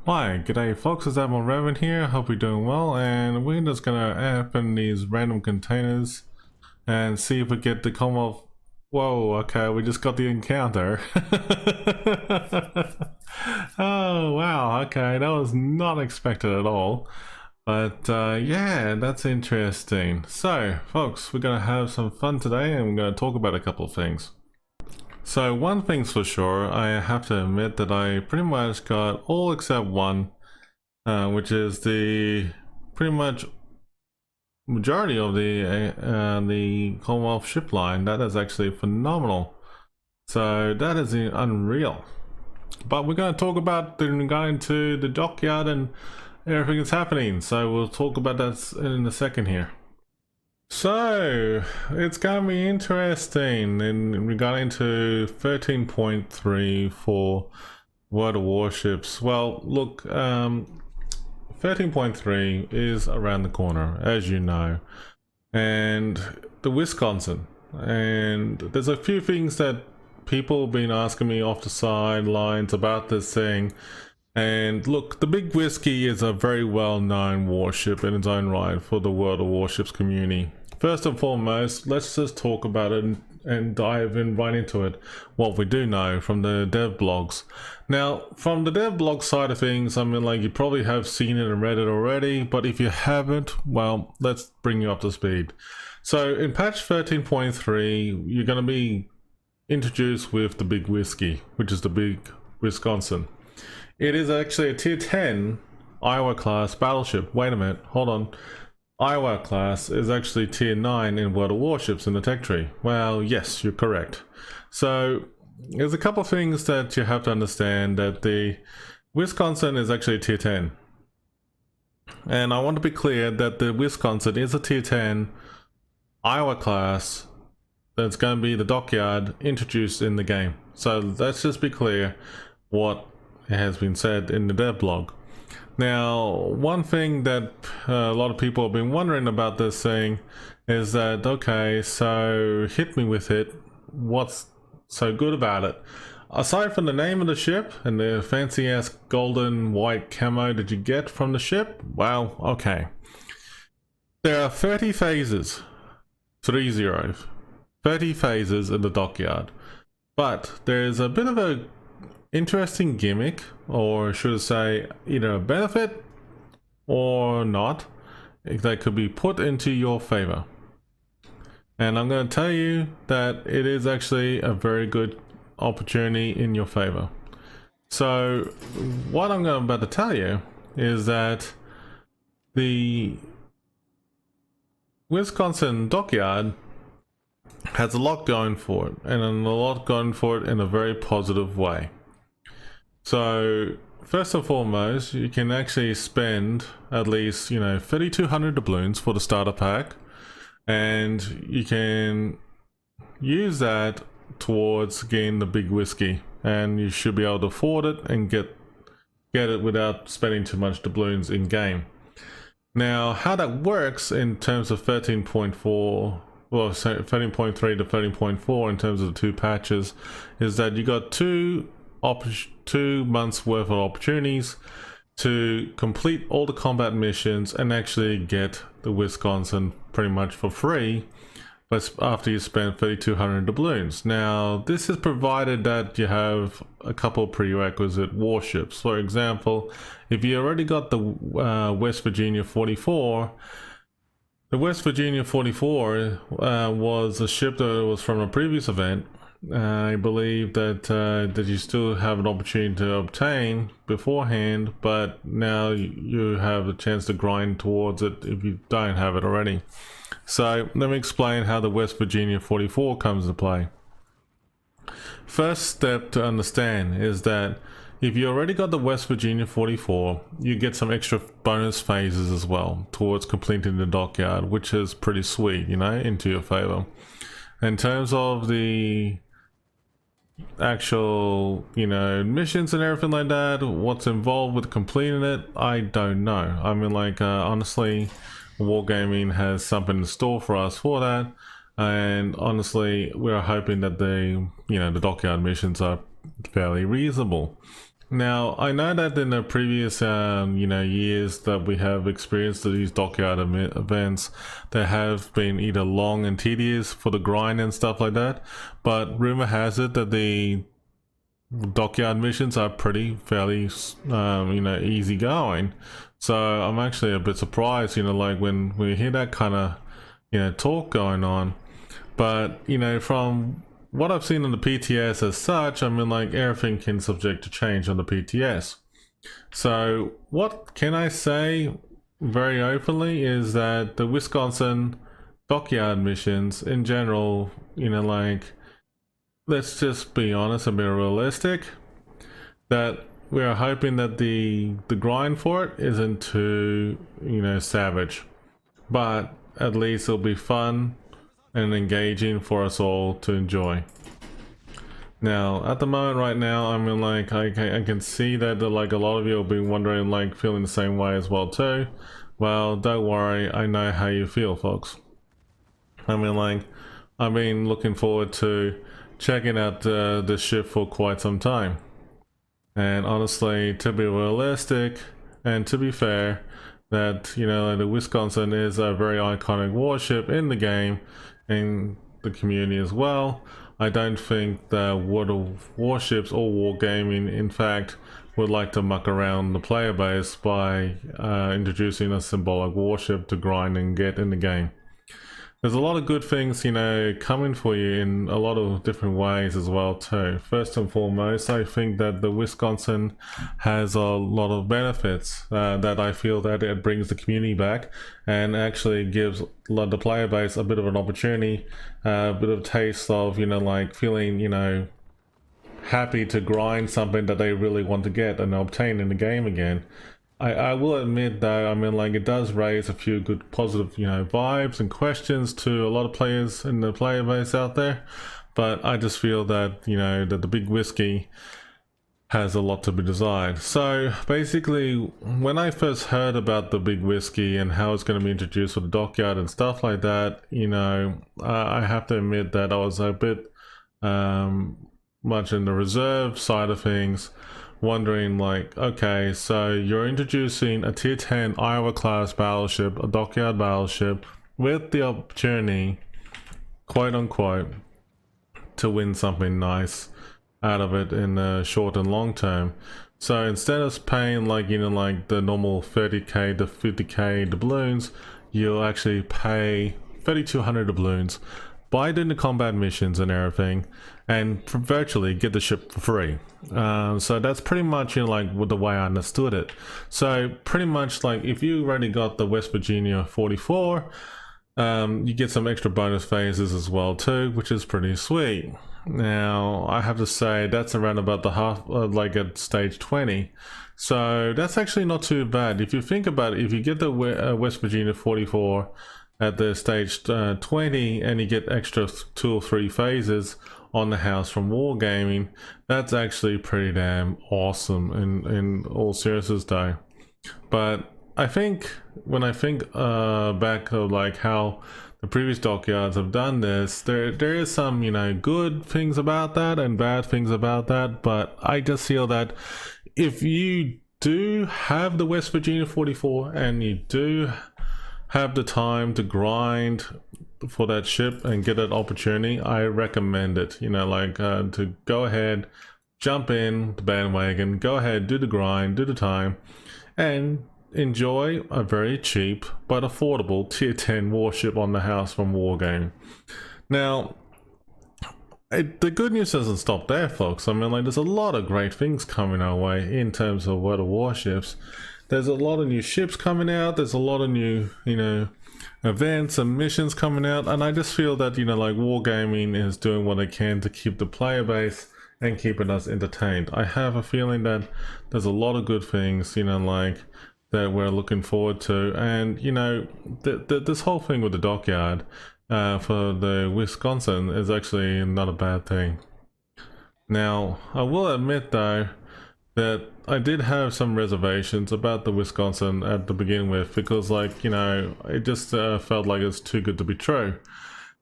Hi, g'day folks, it's Admiral Revan here, hope you're doing well, and we're just gonna open these random containers and see if we get the Commonwealth. Whoa, okay, we just got the encounter. Oh wow, okay, that was not expected at all. But yeah, that's interesting. So folks, we're gonna have some fun today and we're gonna talk about a couple of things. So one thing's for sure, I have to admit that I pretty much got all except one, which is the pretty much majority of the Commonwealth ship line. That is actually phenomenal. So that is unreal. But we're going to talk about going to the dockyard and everything that's happening. So we'll talk about that in a second here. So it's gonna be interesting in regarding to 13.3 for World of Warships. Well, look, 13.3 is around the corner, as you know, and the Wisconsin. And there's a few things that people have been asking me off the sidelines about this thing. And look, the Big Whisky is a very well-known warship in its own right for the World of Warships community. First and foremost, let's just talk about it and dive in right into it, what we do know from the dev blogs. Now, from the dev blog side of things, I mean, like, you probably have seen it and read it already, but if you haven't, well, let's bring you up to speed. So in patch 13.3, you're going to be introduced with the Big Whisky, which is the Big Wisconsin. It is actually a tier 10 Iowa class battleship. Wait a minute, hold on. Iowa class is actually tier 9 in World of Warships in the tech tree. Well, yes, you're correct. So there's a couple of things that you have to understand, that the Wisconsin is actually tier 10. And I want to be clear that the Wisconsin is a tier 10 Iowa class that's going to be the Dockyard introduced in the game. So let's just be clear what has been said in the dev blog. Now, one thing that a lot of people have been wondering about this thing is that, okay, so hit me with it. What's so good about it? Aside from the name of the ship and the fancy ass golden white camo that you get from the ship, well, okay. There are 30 phases, 30 phases in the Dockyard. But there's a bit of a interesting gimmick, or should I say either a benefit or not, that could be put into your favor. And I'm going to tell you that it is actually a very good opportunity in your favor. So what I'm about to tell you is that the Wisconsin Dockyard has a lot going for it, and a lot going for it in a very positive way. So first and foremost, you can actually spend at least, 3,200 doubloons for the starter pack, and you can use that towards getting the Big Whisky, and you should be able to afford it and get it without spending too much doubloons in game. Now, how that works in terms of 13.4, well, 13.3 to 13.4 in terms of the two patches, is that you got 2 months worth of opportunities to complete all the combat missions and actually get the Wisconsin pretty much for free, but after you spend 3,200 doubloons. Now, this is provided that you have a couple of prerequisite warships. For example, if you already got the West Virginia 44, the West Virginia 44 was a ship that was from a previous event. I believe that you still have an opportunity to obtain beforehand, but now you have a chance to grind towards it if you don't have it already. So let me explain how the West Virginia 44 comes into play. First step to understand is that if you already got the West Virginia 44, you get some extra bonus phases as well towards completing the Dockyard, which is pretty sweet, into your favor. In terms of the actual, missions and everything like that, what's involved with completing it, I don't know. I mean, like, honestly, Wargaming has something in store for us for that, and honestly, we're hoping that the Dockyard missions are fairly reasonable. Now, I know that in the previous, years that we have experienced these Dockyard events, they have been either long and tedious for the grind and stuff like that, but rumor has it that the Dockyard missions are fairly, easy going. So I'm actually a bit surprised, like when we hear that kind of, talk going on. But, from what I've seen on the PTS as such, I mean, like, everything can subject to change on the PTS. So what can I say very openly is that the Wisconsin Dockyard missions in general, let's just be honest and be realistic, that we're hoping that the grind for it isn't too, savage. But at least it'll be fun and engaging for us all to enjoy. Now, at the moment right now, I mean, like, I can see that like a lot of you will be wondering, like, feeling the same way as well too. Well, don't worry, I know how you feel, folks. I mean, like, I've been looking forward to checking out the ship for quite some time. And honestly, to be realistic and to be fair, that, the Wisconsin is a very iconic warship in the game, in the community as well. I don't think the World of Warships or Wargaming, in fact, would like to muck around the player base by introducing a symbolic warship to grind and get in the game. There's a lot of good things, coming for you in a lot of different ways as well too. First and foremost, I think that the Wisconsin has a lot of benefits that I feel that it brings the community back and actually gives the player base a bit of an opportunity, a bit of a taste of, like feeling, happy to grind something that they really want to get and obtain in the game again. I will admit though, I mean, like, it does raise a few good positive, vibes and questions to a lot of players in the player base out there. But I just feel that, that the Big Whisky has a lot to be desired. So basically, when I first heard about the Big Whisky and how it's going to be introduced with the Dockyard and stuff like that, I have to admit that I was a bit much in the reserve side of things, wondering, like, okay, so you're introducing a tier 10 Iowa class battleship, a Dockyard battleship, with the opportunity, quote unquote, to win something nice out of it in the short and long term. So instead of paying, like, like the normal 30k to 50k doubloons, you'll actually pay 3200 doubloons, buy doing the combat missions and everything, and virtually get the ship for free. So that's pretty much, like, the way I understood it. So pretty much, like, if you already got the West Virginia 44, you get some extra bonus phases as well too, which is pretty sweet. Now, I have to say that's around about the half, like at stage 20. So that's actually not too bad. If you think about it, if you get the West Virginia 44 at the stage 20 and you get extra 2 or 3 phases on the house from Wargaming, that's actually pretty damn awesome in all seriousness though. But I think when I think back of like how the previous Dockyards have done this, there is some, good things about that and bad things about that, but I just feel that if you do have the West Virginia 44 and you do have the time to grind for that ship and get that opportunity, I recommend it, to go ahead, jump in the bandwagon, go ahead, do the grind, do the time, and enjoy a very cheap but affordable tier 10 warship on the house from Wargame. Now, the good news doesn't stop there, folks. I mean, like, there's a lot of great things coming our way in terms of World of Warships. There's a lot of new ships coming out, there's a lot of new, events and missions coming out, and I just feel that, like, Wargaming is doing what they can to keep the player base and keeping us entertained. I have a feeling that there's a lot of good things, that we're looking forward to, and this whole thing with the Dockyard for the Wisconsin is actually not a bad thing. Now, I will admit though that I did have some reservations about the Wisconsin at the beginning with, because, like, it just felt like it's too good to be true.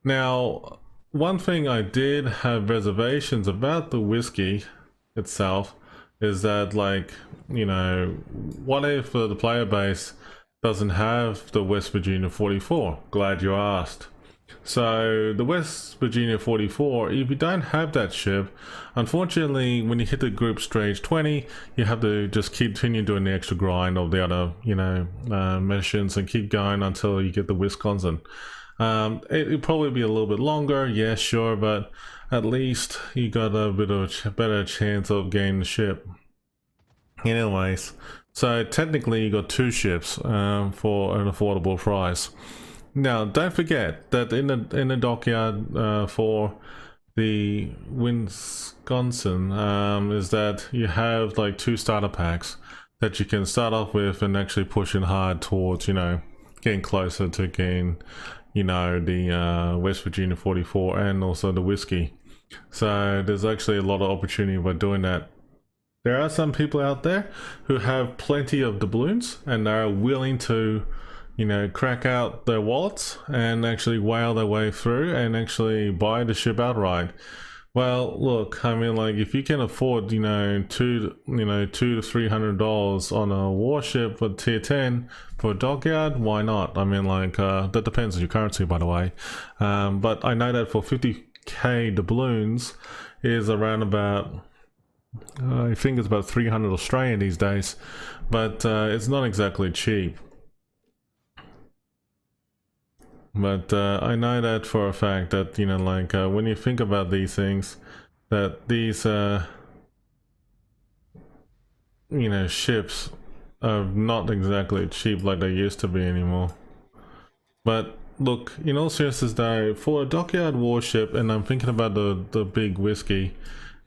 Now, one thing I did have reservations about the whiskey itself is that, like, you know, what if the player base doesn't have the West Virginia 44? Glad you asked. So the West Virginia 44, if you don't have that ship, unfortunately when you hit the group stage 20, you have to just continue doing the extra grind of the other, you know, missions, and keep going until you get the Wisconsin. It'll probably be a little bit longer, yeah, sure, but at least you got a bit of a better chance of getting the ship. Anyways, so technically you got 2 ships for an affordable price. Now, don't forget that in the dockyard for the Wisconsin is that you have like 2 starter packs that you can start off with and actually pushing hard towards, you know, getting closer to getting, you know, the West Virginia 44 and also the whiskey. So there's actually a lot of opportunity by doing that. There are some people out there who have plenty of doubloons and are willing to, you know, crack out their wallets and actually whale their way through and actually buy the ship outright. Well, look, I mean, like, if you can afford, you know, $200 to $300 on a warship for tier 10 for a dockyard, why not? I mean, like, that depends on your currency, by the way. But I know that for 50k doubloons is around about, I think it's about 300 Australian these days, but it's not exactly cheap. But I know that for a fact that, you know, like, when you think about these things, that these, you know, ships are not exactly cheap like they used to be anymore. But look, in all seriousness though, for a dockyard warship, and I'm thinking about the Big Whisky,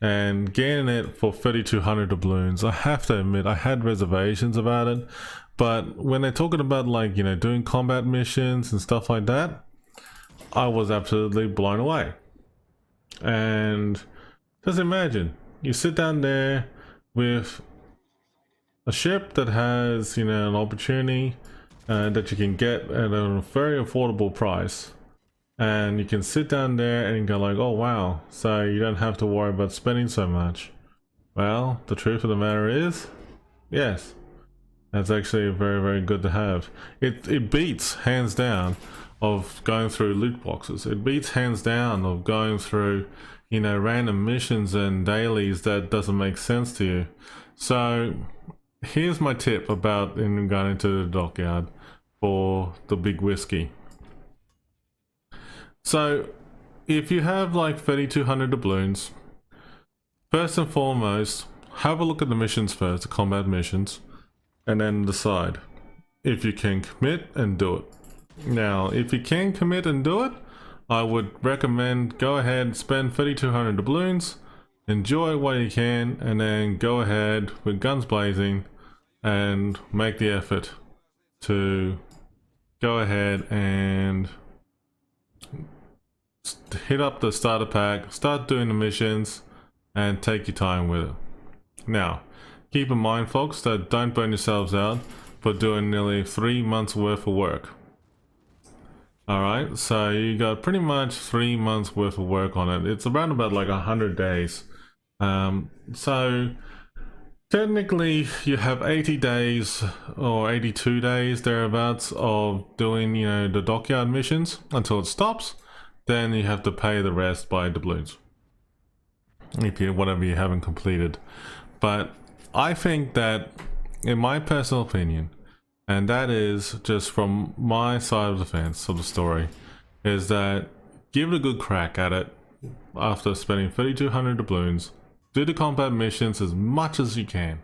and getting it for 3,200 doubloons, I have to admit, I had reservations about it. But when they're talking about, like, you know, doing combat missions and stuff like that, I was absolutely blown away. And just imagine, you sit down there with a ship that has, you know, an opportunity that you can get at a very affordable price. And you can sit down there and go like, oh wow, so you don't have to worry about spending so much. Well, the truth of the matter is, yes. That's actually very, very good to have. It beats hands down of going through loot boxes. It beats hands down of going through, you know, random missions and dailies that doesn't make sense to you. So here's my tip about going into the dockyard for the Big Whisky. So if you have like 3,200 doubloons, first and foremost, have a look at the missions first, the combat missions, and then decide if you can commit and do it. Now, if you can commit and do it, I would recommend go ahead, spend 3,200 doubloons, enjoy what you can, and then go ahead with guns blazing and make the effort to go ahead and hit up the starter pack, start doing the missions, and take your time with it. Now, keep in mind, folks, that don't burn yourselves out for doing nearly 3 months worth of work. Alright, so you got pretty much 3 months worth of work on it. It's around about like 100 days. So technically you have 80 days or 82 days thereabouts of doing, you know, the dockyard missions until it stops. Then you have to pay the rest by doubloons, if you, whatever you haven't completed. But I think that, in my personal opinion, and that is just from my side of the fence of the story, is that give it a good crack at it after spending 3,200 doubloons, do the combat missions as much as you can,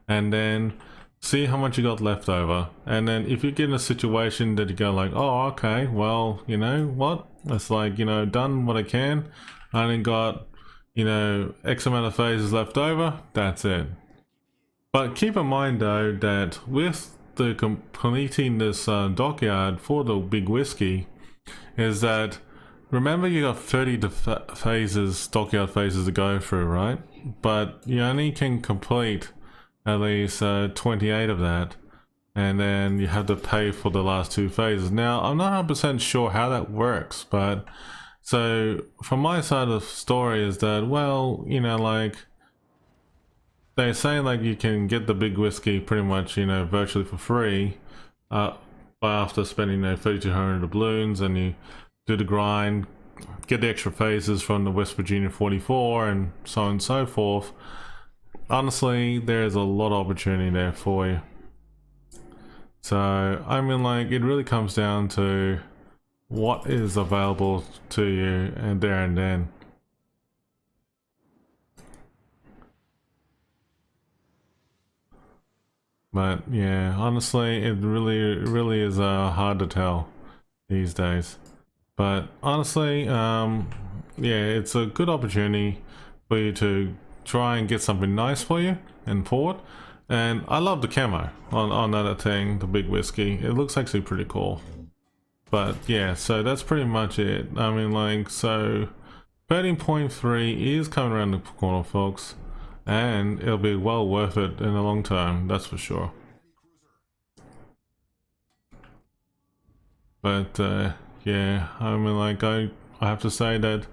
and then see how much you got left over. And then if you get in a situation that you go like, oh okay, well, you know what, it's like, you know, done what I can, I only got, you know, X amount of phases left over, that's it. But keep in mind though that with the completing this dockyard for the Big Whisky, is that, remember you got 30 phases, dockyard phases to go through, right? But you only can complete at least 28 of that, and then you have to pay for the last 2 phases. Now, I'm not 100% sure how that works, but so from my side of the story is that, well, you know, like, they're saying like you can get the Big Whisky pretty much, you know, virtually for free, after spending, you know, 3,200 doubloons, and you do the grind, get the extra phases from the West Virginia 44 and so on and so forth. Honestly, there's a lot of opportunity there for you. So I mean, like, it really comes down to what is available to you and there and then. But yeah, honestly, it really is hard to tell these days. But honestly, yeah, it's a good opportunity for you to try and get something nice for you and forward. And I love the camo on that thing, the Big Whisky. It looks actually pretty cool. But yeah, so that's pretty much it. I mean, like, so 13.3 is coming around the corner, folks, and it'll be well worth it in the long term, that's for sure. But yeah, I mean, like, I have to say that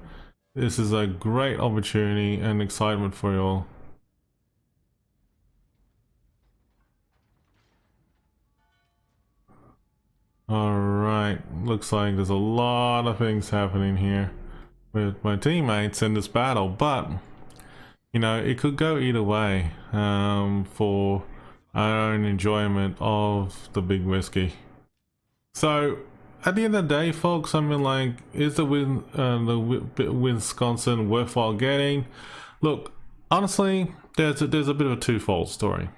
this is a great opportunity and excitement for you all. Alright, looks like there's a lot of things happening here with my teammates in this battle, but you know, it could go either way for our own enjoyment of the Big Whisky. So at the end of the day, folks, I mean, like, is the Wisconsin worthwhile getting? Look, honestly, there's a bit of a twofold story.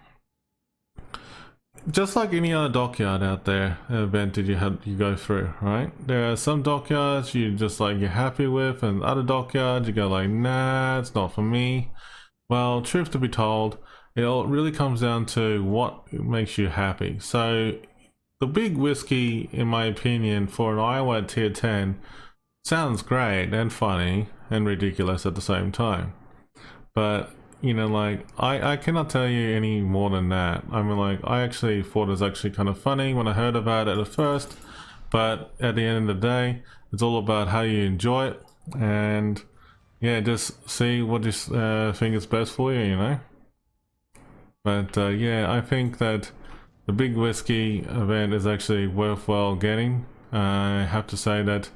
Just like any other dockyard out there, event that you go through, right? There are some dockyards you're happy with, and other dockyards you go like, nah, it's not for me. Well, truth to be told, it all really comes down to what makes you happy. So the Big Whisky, in my opinion, for an Iowa at tier 10 sounds great and funny and ridiculous at the same time. But you know, like, I cannot tell you any more than that. I mean, like, I actually thought it was actually kind of funny when I heard about it at first, but at the end of the day, it's all about how you enjoy it, and yeah, just see what you think is best for you, you know. But yeah, I think that the Big Whisky event is actually worthwhile getting. I have to say that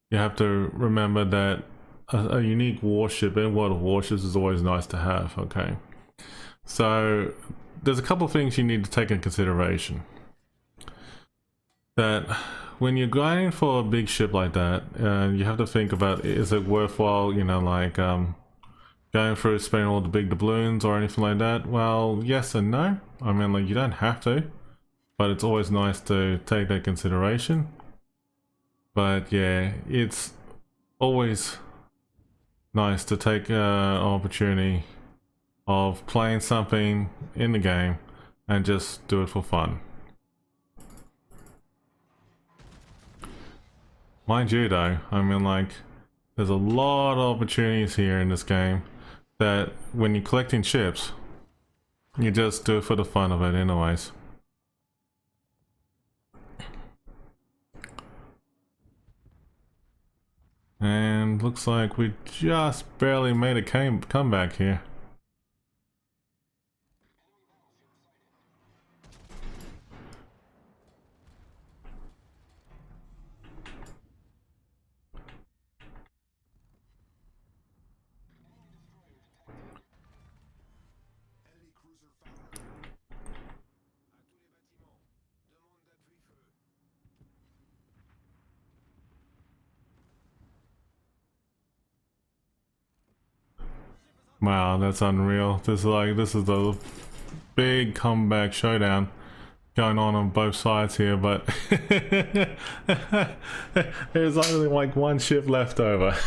you have to remember that a unique warship in World of Warships is always nice to have, okay? So there's a couple of things you need to take in consideration. That when you're going for a big ship like that, you have to think about, is it worthwhile, you know, like going through spending all the big doubloons or anything like that? Well, yes and no. I mean, like, you don't have to, but it's always nice to take that consideration. But yeah, it's always nice to take an opportunity of playing something in the game and just do it for fun. Mind you though, I mean, like, there's a lot of opportunities here in this game that when you're collecting ships, you just do it for the fun of it anyways. And looks like we just barely made a comeback here. Wow, that's unreal. This is the big comeback showdown going on both sides here, but there's only like one ship left over.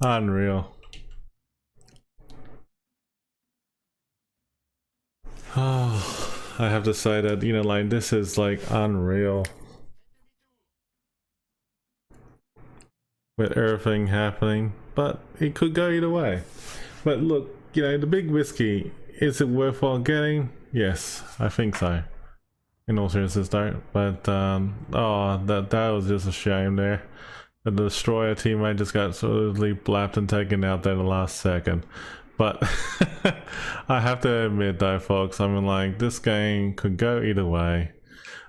Unreal. Oh, I have to say that, you know, like, this is like unreal. With everything happening, but it could go either way. But look, you know, the Big Whisky, is it worthwhile getting? Yes, I think so. In all seriousness though, but oh, that was just a shame there. The destroyer teammate just got absolutely blapped and taken out there the last second. But I have to admit though, folks, I mean, like, this game could go either way.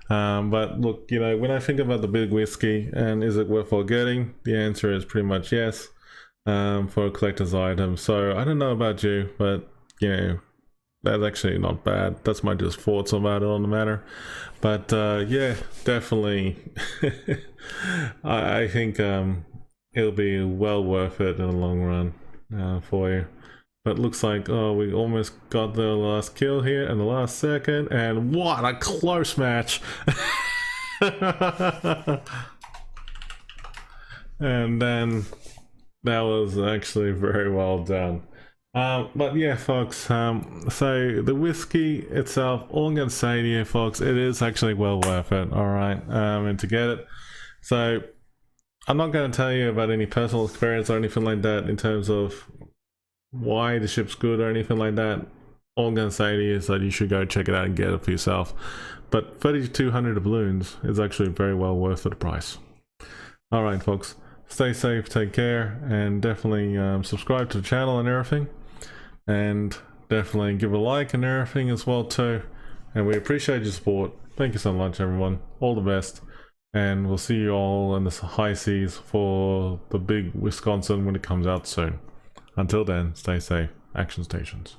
But look, you know, when I think about the Big Whisky and is it worthwhile getting, the answer is pretty much yes, for a collector's item. So I don't know about you, but you know, that's actually not bad. That's my just thoughts about it on the matter. But yeah, definitely I think it'll be well worth it in the long run for you. But looks like, oh, we almost got the last kill here in the last second, and what a close match. And then that was actually very well done. But yeah, folks, so the whiskey itself, all I'm gonna say to you folks, it is actually well worth it, alright, and to get it. So I'm not going to tell you about any personal experience or anything like that in terms of why the ship's good or anything like that. All I'm going to say to you is that you should go check it out and get it for yourself. But 3,200 doubloons is actually very well worth the price. Alright folks, stay safe, take care, and definitely subscribe to the channel and everything. And definitely give a like and everything as well too. And we appreciate your support. Thank you so much everyone. All the best. And we'll see you all in the high seas for the big Wisconsin when it comes out soon. Until then, stay safe. Action stations.